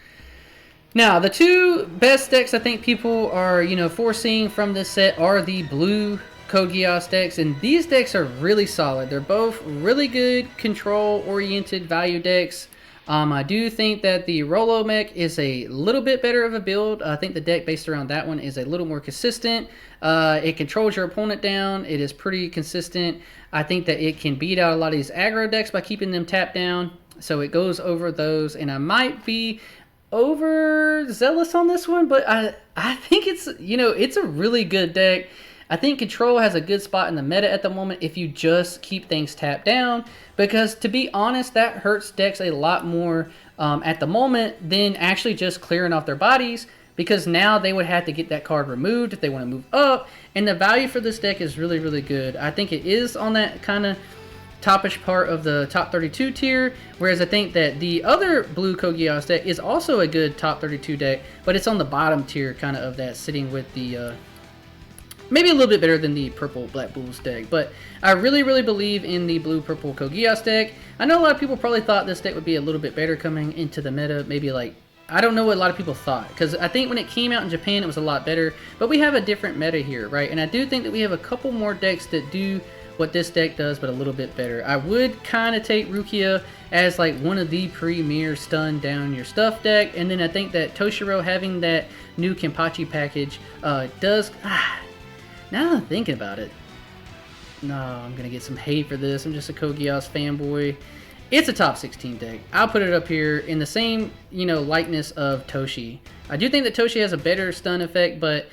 Now, the 2 best decks I think people are, you know, foreseeing from this set are the blue Codegeass decks, and these decks are really solid. They're both really good control-oriented value decks. I do think that the Rolo mech is a little bit better of a build. I think the deck based around that one is a little more consistent. It controls your opponent down. It is pretty consistent. I think that it can beat out a lot of these aggro decks by keeping them tapped down. So it goes over those, and I might be overzealous on this one, but I think it's, you know, it's a really good deck. I think Control has a good spot in the meta at the moment if you just keep things tapped down, because to be honest, that hurts decks a lot more at the moment than actually just clearing off their bodies, because now they would have to get that card removed if they want to move up, and the value for this deck is really, really good. I think it is on that kind of topish part of the top 32 tier, whereas I think that the other blue Codegeass deck is also a good top 32 deck, but it's on the bottom tier kind of that, sitting with the maybe a little bit better than the purple Black Bulls deck. But I really, really believe in the blue-purple Codegeass deck. I know a lot of people probably thought this deck would be a little bit better coming into the meta. Maybe, like, I don't know what a lot of people thought, because I think when it came out in Japan, it was a lot better. But we have a different meta here, right? And I do think that we have a couple more decks that do what this deck does, but a little bit better. I would kind of take Rukia as, like, one of the premier stun down your stuff deck. And then I think that Toshiro having that new Kenpachi package does... Now that I'm thinking about it, no, I'm going to get some hate for this. I'm just a Codegeass fanboy. It's a top 16 deck. I'll put it up here in the same, you know, likeness of Toshi. I do think that Toshi has a better stun effect, but,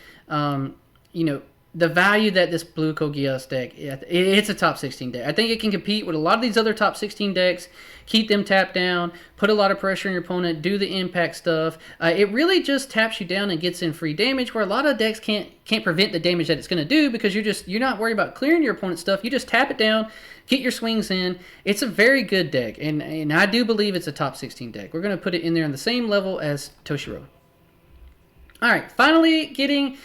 you know, the value that this blue Codegeass deck, it's a top 16 deck. I think it can compete with a lot of these other top 16 decks, keep them tapped down, put a lot of pressure on your opponent, do the impact stuff. It really just taps you down and gets in free damage, where a lot of decks can't prevent the damage that it's going to do, because you're not worried about clearing your opponent's stuff. You just tap it down, get your swings in. It's a very good deck, and I do believe it's a top 16 deck. We're going to put it in there on the same level as Toshiro. All right, finally getting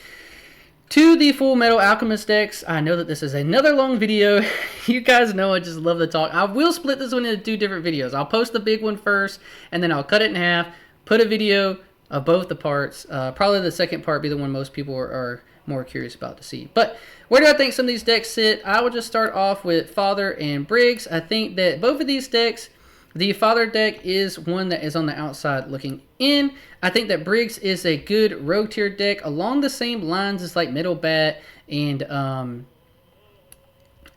to the Full Metal Alchemist decks. I know that this is another long video. You guys know I just love to talk. I will split this one into 2 different videos. I'll post the big one first, and then I'll cut it in half, put a video of both the parts. Probably the second part be the one most people are more curious about to see. But where do I think some of these decks sit? I will just start off with Father and Briggs. I think that both of these decks, the Father deck is one that is on the outside looking in. I think that Briggs is a good rogue tier deck along the same lines as like Middle Bat and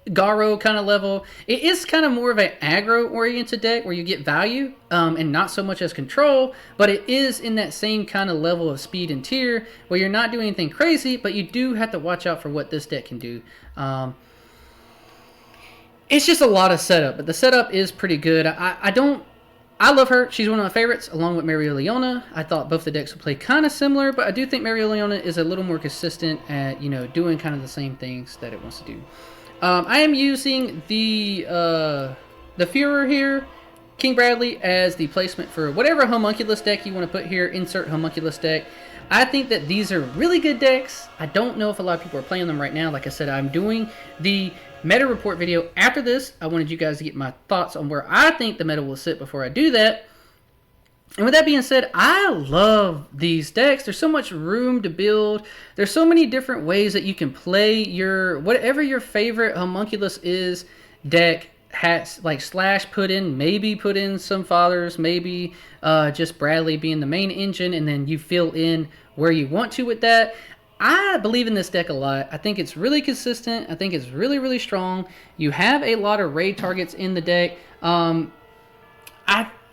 Garo kind of level. It is kind of more of an aggro oriented deck where you get value and not so much as control, but it is in that same kind of level of speed and tier where you're not doing anything crazy, but you do have to watch out for what this deck can do. It's just a lot of setup, but the setup is pretty good. I love her. She's one of my favorites, along with Mereoleona. I thought both the decks would play kind of similar, but I do think Mereoleona is a little more consistent at, you know, doing kind of the same things that it wants to do. I am using the Führer here, King Bradley, as the placement for whatever homunculus deck you want to put here. Insert homunculus deck. I think that these are really good decks. I don't know if a lot of people are playing them right now. Like I said, I'm doing the meta report video after this. I wanted you guys to get my thoughts on where I think the meta will sit before I do that. And with that being said, I love these decks. There's so much room to build. There's so many different ways that you can play your, whatever your favorite homunculus is deck has, like slash put in some fathers, maybe just Bradley being the main engine, and then you fill in where you want to with that. I believe in this deck a lot. I think it's really consistent. I think it's really, really strong. You have a lot of raid targets in the deck.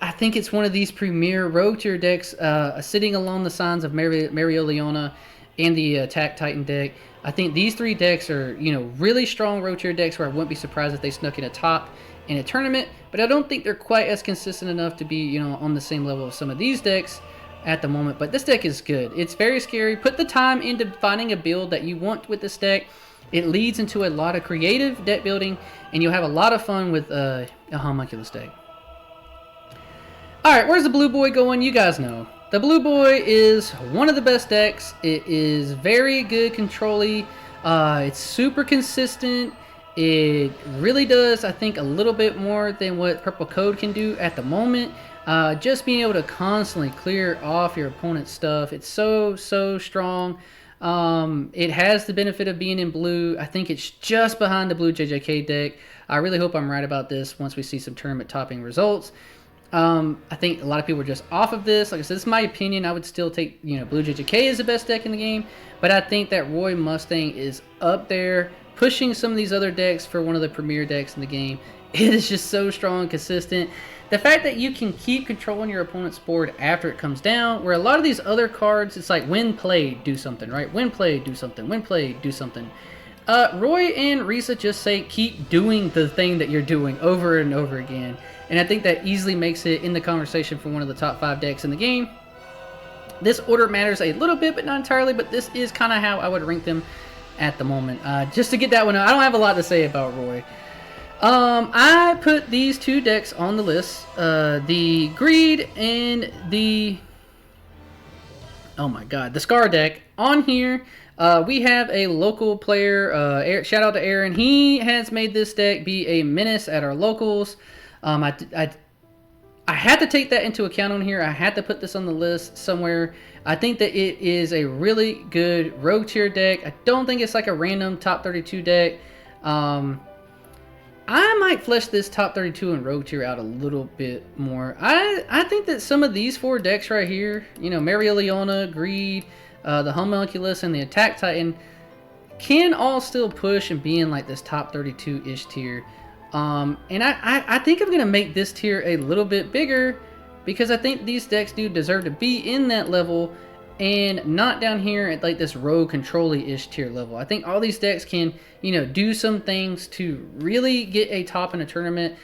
I think it's one of these premier rogue tier decks sitting along the signs of Mereoleona and the Attack Titan deck. I think these 3 decks are, you know, really strong rogue tier decks where I wouldn't be surprised if they snuck in a top in a tournament, but I don't think they're quite as consistent enough to be, you know, on the same level of some of these decks at the moment. But this deck is good. It's very scary. Put the time into finding a build that you want with this deck. It leads into a lot of creative deck building, and you'll have a lot of fun with a homunculus deck. Alright, where's the Blue Boy going? You guys know. The Blue Boy is one of the best decks. It is very good control-y. It's super consistent. It really does, I think, a little bit more than what Purple Code can do at the moment. Just being able to constantly clear off your opponent's stuff. It's so, so strong. It has the benefit of being in blue. I think it's just behind the blue JJK deck. I really hope I'm right about this once we see some tournament topping results. I think a lot of people are just off of this. Like I said, this is my opinion. I would still take, you know, blue JJK is the best deck in the game, but I think that Roy Mustang is up there, pushing some of these other decks for one of the premier decks in the game. It is just so strong and consistent. The fact that you can keep controlling your opponent's board after it comes down, where a lot of these other cards, it's like when played, do something, right? When played, do something. When played, do something. Roy and Risa just say keep doing the thing that you're doing over and over again. And I think that easily makes it in the conversation for one of the top 5 decks in the game. This order matters a little bit, but not entirely, but this is kind of how I would rank them at the moment. Just to get that one out, I don't have a lot to say about Roy. I put these 2 decks on the list. The Greed and the... oh my god, the Scar deck on here. We have a local player, shout out to Aaron. He has made this deck be a menace at our locals. I had to take that into account on here. I had to put this on the list somewhere. I think that it is a really good rogue tier deck. I don't think it's like a random top 32 deck. I might flesh this top 32 and rogue tier out a little bit more. I think that some of these 4 decks right here, you know, Mereoleona, Greed, the Homunculus, and the Attack Titan, can all still push and be in like this top 32-ish tier. And I think I'm going to make this tier a little bit bigger because I think these decks do deserve to be in that level and not down here at like this rogue control-y-ish tier level. I think all these decks can, you know, do some things to really get a top in a tournament.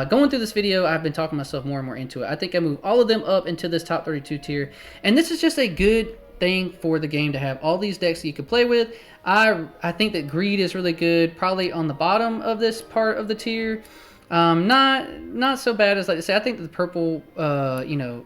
Going through this video, I've been talking myself more and more into it. I think I move all of them up into this top 32 tier. And this is just a good thing for the game to have all these decks that you can play with. I think that Greed is really good, probably on the bottom of this part of the tier. Not so bad as, like I say, I think that the purple, you know,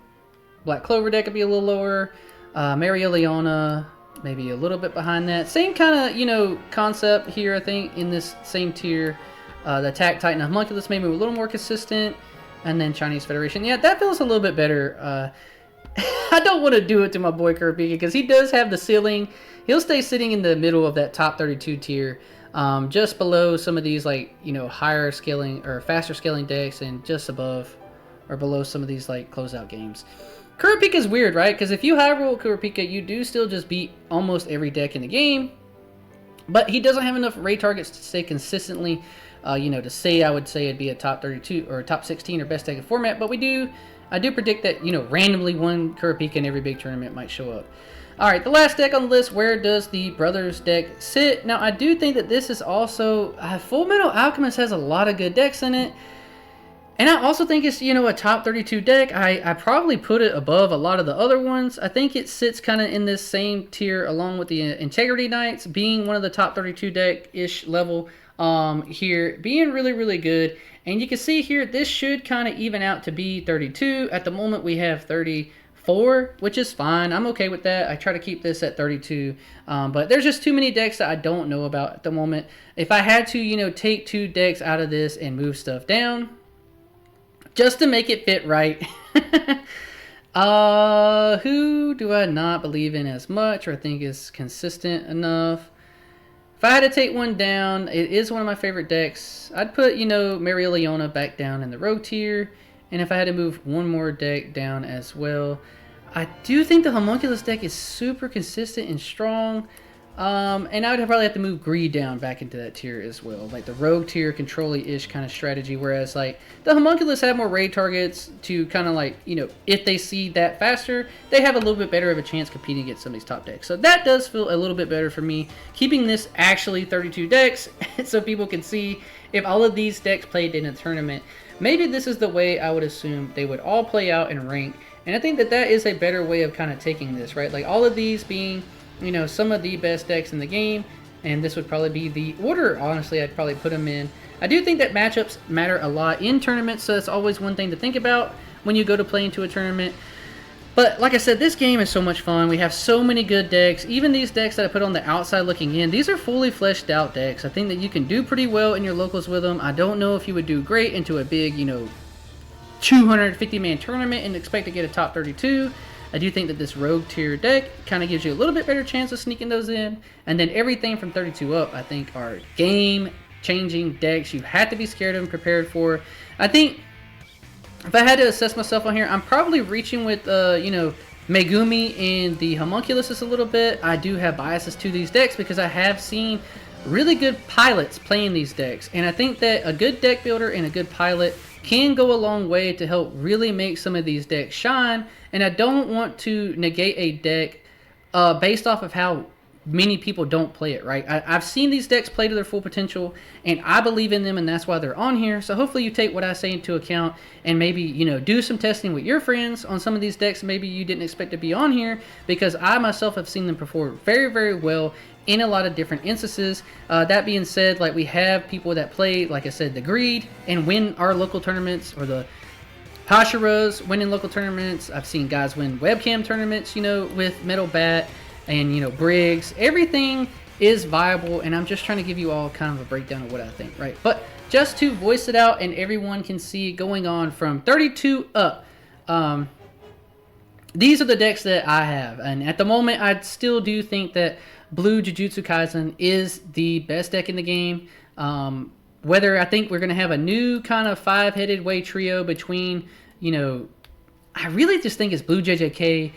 Black Clover deck could be a little lower. Mereoleona, maybe a little bit behind that. Same kind of, you know, concept here, I think, in this same tier. The Attack Titan Homunculus maybe a little more consistent. And then Chinese Federation. Yeah, that feels a little bit better. I don't want to do it to my boy Kurapika because he does have the ceiling. He'll stay sitting in the middle of that top 32 tier. Just below some of these, like, you know, higher scaling or faster scaling decks, and just above or below some of these, like, closeout games. Kurapika is weird, right? Because if you high roll Kurapika, you do still just beat almost every deck in the game. But he doesn't have enough raid targets to stay consistently, you know, to say I would say it'd be a top 32 or a top 16 or best deck in format. But I do predict that, you know, randomly one Kurapika in every big tournament might show up. Alright, the last deck on the list, where does the Brothers deck sit? Now, I do think that this is also... Full Metal Alchemist has a lot of good decks in it. And I also think it's, you know, a top 32 deck. I probably put it above a lot of the other ones. I think it sits kind of in this same tier along with the Integrity Knights, being one of the top 32 deck-ish level here, being really, really good. And you can see here, this should kind of even out to be 32. At the moment, we have 34, which is fine. I'm okay with that. I try to keep this at 32. But there's just too many decks that I don't know about at the moment. If I had to, you know, take 2 decks out of this and move stuff down, just to make it fit right. Who do I not believe in as much or think is consistent enough? If I had to take one down, it is one of my favorite decks. I'd put, you know, Marileona back down in the rogue tier. And if I had to move one more deck down as well, I do think the Homunculus deck is super consistent and strong. And I would probably have to move Greed down back into that tier as well. Like the rogue tier, control-y-ish kind of strategy. Whereas like the Homunculus have more raid targets to kind of like, you know, if they see that faster, they have a little bit better of a chance competing against some of these top decks. So that does feel a little bit better for me. Keeping this actually 32 decks so people can see if all of these decks played in a tournament. Maybe this is the way I would assume they would all play out in rank. And I think that that is a better way of kind of taking this, right? Like all of these being, you know, some of the best decks in the game, and this would probably be the order, honestly, I'd probably put them in. I do think that matchups matter a lot in tournaments, so that's always one thing to think about when you go to play into a tournament. But like I said, this game is so much fun. We have so many good decks. Even these decks that I put on the outside looking in, these are fully fleshed out decks. I think that you can do pretty well in your locals with them. I don't know if you would do great into a big, you know, 250-man tournament and expect to get a top 32. I do think that this rogue tier deck kind of gives you a little bit better chance of sneaking those in. And then everything from 32 up, I think, are game-changing decks you have to be scared of and prepared for. I think if I had to assess myself on here, I'm probably reaching with, you know, Megumi and the Homunculus a little bit. I do have biases to these decks because I have seen really good pilots playing these decks. And I think that a good deck builder and a good pilot can go a long way to help really make some of these decks shine. And I don't want to negate a deck based off of how many people don't play it, right? I've seen these decks play to their full potential, and I believe in them, and that's why they're on here. So hopefully you take what I say into account and maybe, you know, do some testing with your friends on some of these decks maybe you didn't expect to be on here, because I myself have seen them perform very, very well in a lot of different instances. That being said, like, we have people that play, like I said, the Greed and win our local tournaments, or the Pasharas winning local tournaments. I've seen guys win webcam tournaments, you know, with Metal Bat and, you know, Briggs. Everything is viable, and I'm just trying to give you all kind of a breakdown of what I think, right? But just to voice it out and everyone can see going on from 32 up, these are the decks that I have. And at the moment, I still do think that Blue Jujutsukaisen is the best deck in the game. Whether I think we're going to have a new kind of 5-headed way trio between, you know, I really just think it's Blue JJK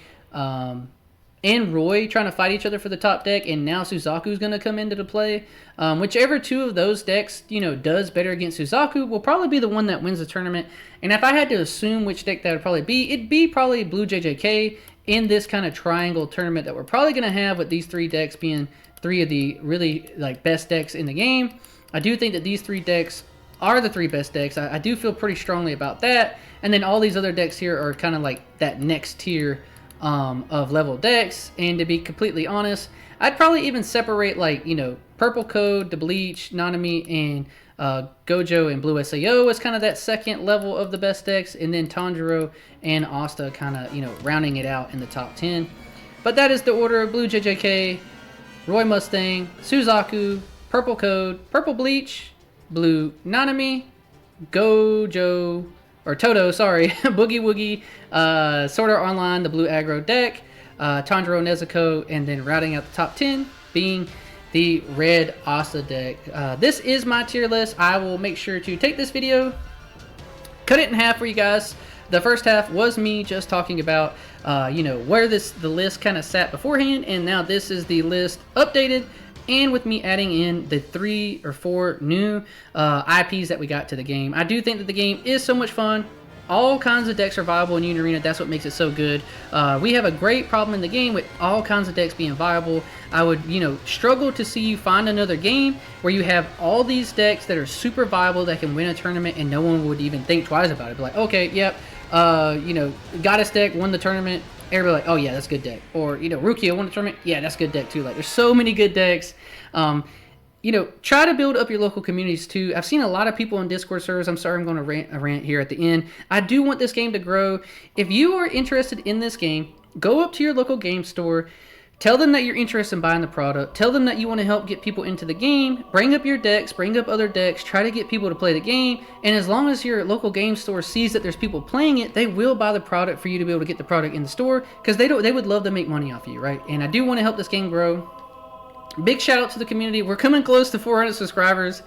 and Roy trying to fight each other for the top deck, and now Suzaku's going to come into the play. Whichever two of those decks, you know, does better against Suzaku will probably be the one that wins the tournament. And if I had to assume which deck that would probably be, it'd be probably Blue JJK in this kind of triangle tournament that we're probably going to have, with these 3 decks being 3 of the really, like, best decks in the game. I do think that these 3 decks are the 3 best decks. I do feel pretty strongly about that. And then all these other decks here are kind of like that next tier of level decks. And to be completely honest, I'd probably even separate, like, you know, Purple Code, the Bleach, Nanami, and Gojo and Blue SAO as kind of that second level of the best decks. And then Tanjiro and Asta kind of, you know, rounding it out in the top 10. But that is the order: Blue JJK, Roy Mustang, Suzaku, Purple Code, Purple Bleach, Blue Nanami, Gojo, or Toto, sorry, Boogie Woogie, Sword Art Online, the Blue Aggro deck, Tanjiro Nezuko, and then rounding out the top 10 being the red Asa deck. This is my tier list. I will make sure to take this video, cut it in half for you guys. The first half was me just talking about, you know, where the list kind of sat beforehand, and now this is the list updated, and with me adding in the 3 or 4 new IPs that we got to the game. I do think that the game is so much fun. All kinds of decks are viable in Unionarena. That's what makes it so good. We have a great problem in the game with all kinds of decks being viable. I would, you know, struggle to see you find another game where you have all these decks that are super viable that can win a tournament and no one would even think twice about it. Be like, okay, yep, you know, Goddess deck won the tournament. Everybody like, oh yeah, that's a good deck. Or, you know, Rukia won the tournament. Yeah, that's a good deck too. Like, there's so many good decks. You know, try to build up your local communities too. I've seen a lot of people on Discord servers. I'm sorry, I'm going to rant here at the end. I do want this game to grow. If you are interested in this game, go up to your local game store. Tell them that you're interested in buying the product. Tell them that you want to help get people into the game. Bring up your decks. Bring up other decks. Try to get people to play the game. And as long as your local game store sees that there's people playing it, they will buy the product for you to be able to get the product in the store, because they would love to make money off of you, right? And I do want to help this game grow. Big shout out to the community. We're coming close to 400 subscribers.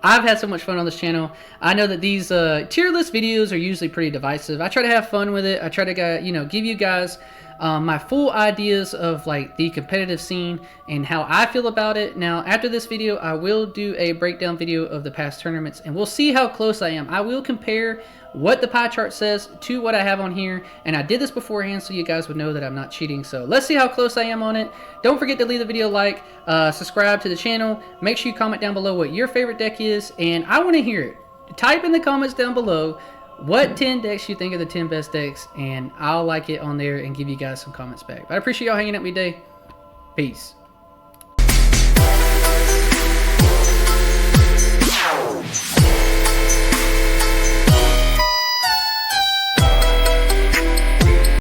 I've had so much fun on this channel. I know that these tier list videos are usually pretty divisive. I try to have fun with it. I try to, you know, give you guys my full ideas of like the competitive scene and how I feel about it. Now, after this video, I will do a breakdown video of the past tournaments, and we'll see how close I am. I will compare what the pie chart says to what I have on here, and I did this beforehand so you guys would know that I'm not cheating. So let's see how close I am on it. Don't forget to leave the video a like, subscribe to the channel, make sure you comment down below what your favorite deck is, and I want to hear it. Type in the comments down below what 10 decks you think are the 10 best decks, and I'll like it on there and give you guys some comments back. But I appreciate y'all hanging out with me today. Peace.